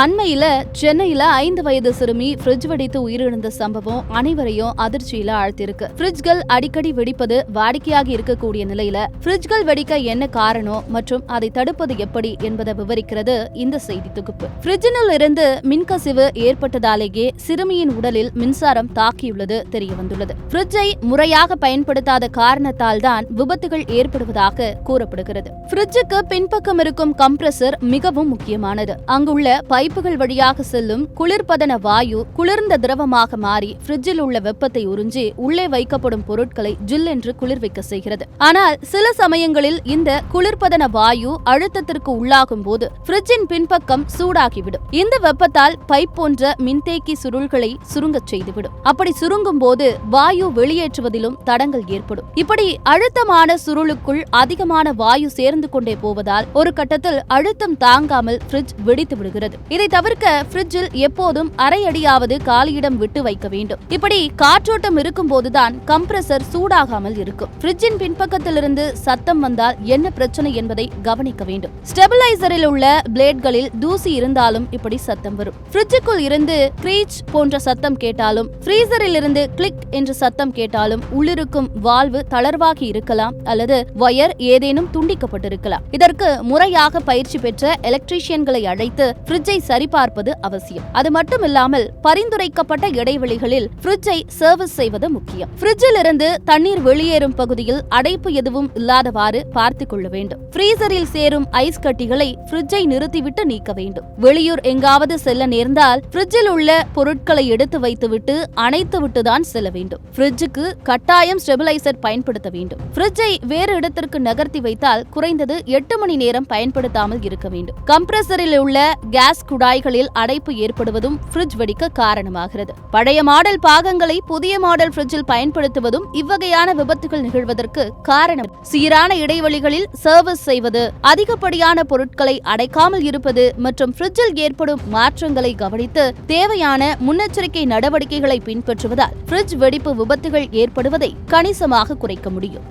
அண்மையில சென்னையில 5 வயது சிறுமி ஃப்ரிட்ஜ் வெடித்து உயிரிழந்த சம்பவம் அனைவரையும் அதிர்ச்சியில ஆழ்த்திருக்கு. ஃப்ரிட்ஜ்கள் அடிக்கடி வெடிப்பது வாடிக்கையாக இருக்கக்கூடிய நிலையில ஃப்ரிட்ஜ்கள் வெடிக்க என்ன காரணம் மற்றும் அதை தடுப்பது எப்படி என்பதை விவரிக்கிறது இந்த செய்தி தொகுப்பு. ஃப்ரிட்ஜினில் இருந்து மின்கசிவு ஏற்பட்டதாலேயே சிறுமியின் உடலில் மின்சாரம் தாக்கியுள்ளது தெரிய வந்துள்ளது. ஃப்ரிட்ஜை முறையாக பயன்படுத்தாத காரணத்தால் தான் விபத்துகள் ஏற்படுவதாக கூறப்படுகிறது. ஃப்ரிட்ஜுக்கு பின்பக்கம் இருக்கும் கம்ப்ரஸர் மிகவும் முக்கியமானது. அங்குள்ள பைப்புகள் வழியாக செல்லும் குளிர்பதன வாயு குளிர்ந்த திரவமாக மாறி ஃப்ரிட்ஜில் உள்ள வெப்பத்தை உறிஞ்சி உள்ளே வைக்கப்படும் பொருட்களை ஜில்லென்று குளிர்விக்க செய்கிறது. ஆனால் சில சமயங்களில் இந்த குளிர்பதன வாயு அழுத்தத்திற்கு உள்ளாகும் போது ஃப்ரிட்ஜின் பின்பக்கம் சூடாகிவிடும். இந்த வெப்பத்தால் பைப் போன்ற மின்தேக்கி சுருள்களை சுருங்கச் செய்துவிடும். அப்படி சுருங்கும் போது வாயு வெளியேற்றுவதிலும் தடங்கள் ஏற்படும். இப்படி அழுத்தமான சுருளுக்குள் அதிகமான வாயு சேர்ந்து கொண்டே போவதால் ஒரு கட்டத்தில் அழுத்தம் தாங்காமல் ஃப்ரிட்ஜ் வெடித்து விடுகிறது. இதை தவிர்க்க ஃப்ரிட்ஜில் எப்போதும் அரை அடியாவது காலியிடம் விட்டு வைக்க வேண்டும். இப்படி காற்றோட்டம் இருக்கும் போதுதான் கம்ப்ரஸர் சூடாகாமல் இருக்கும். ஃப்ரிட்ஜின் பின்பக்கத்திலிருந்து சத்தம் வந்தால் என்ன பிரச்சனை என்பதை கவனிக்க வேண்டும். ஸ்டெபிலைசரில் உள்ள பிளேட்களில் தூசி இருந்தாலும் இப்படி சத்தம் வரும். ஃப்ரிட்ஜுக்குள் இருந்து கிரீச் போன்ற சத்தம் கேட்டாலும், ஃப்ரீசரில் இருந்து கிளிக் என்ற சத்தம் கேட்டாலும் உள்ளிருக்கும் வால்வு தளர்வாகி இருக்கலாம் அல்லது வயர் ஏதேனும் துண்டிக்கப்பட்டிருக்கலாம். இதற்கு முறையாக பயிற்சி பெற்ற எலக்ட்ரீஷியன்களை அழைத்து ஃப்ரிட்ஜை சரிபார்ப்பது அவசியம். அது மட்டுமில்லாமல் பரிந்துரைக்கப்பட்ட இடைவெளிகளில் ஃப்ரிட்ஜை சர்வீஸ் செய்வது முக்கியம். ஃப்ரிட்ஜில் இருந்து தண்ணீர் வெளியேறும் பகுதியில் அடைப்பு எதுவும் இல்லாதவாறு பார்த்துக் கொள்ள வேண்டும். ஃப்ரீசரில் சேரும் ஐஸ் கட்டிகளை ஃப்ரிட்ஜை நிறுத்திவிட்டு நீக்க வேண்டும். வெளியூர் எங்காவது செல்ல நேர்ந்தால் ஃப்ரிட்ஜில் உள்ள பொருட்களை எடுத்து வைத்துவிட்டு அணைத்துவிட்டுதான் செல்ல வேண்டும். ஃப்ரிட்ஜுக்கு கட்டாயம் ஸ்டெபிலைசர் பயன்படுத்த வேண்டும். ஃப்ரிட்ஜை வேறு இடத்திற்கு நகர்த்தி வைத்தால் குறைந்தது 8 மணி நேரம் பயன்படுத்தாமல் இருக்க வேண்டும். கம்ப்ரஸரில் உள்ள கேஸ் குழாய்களில் அடைப்பு ஏற்படுவதும் ஃப்ரிட்ஜ் வெடிக்க காரணமாகிறது. பழைய மாடல் பாகங்களை புதிய மாடல் ஃப்ரிட்ஜில் பயன்படுத்துவதும் இவ்வகையான விபத்துகள் நிகழ்வதற்கு காரணம். சீரான இடைவெளிகளில் சர்வீஸ் செய்வது, அதிகப்படியான பொருட்களை அடைக்காமல் இருப்பது மற்றும் ஃப்ரிட்ஜில் ஏற்படும் மாற்றங்களை கவனித்து தேவையான முன்னெச்சரிக்கை நடவடிக்கைகளை பின்பற்றுவதால் ஃப்ரிட்ஜ் வெடிப்பு விபத்துகள் ஏற்படுவதை கணிசமாக குறைக்க முடியும்.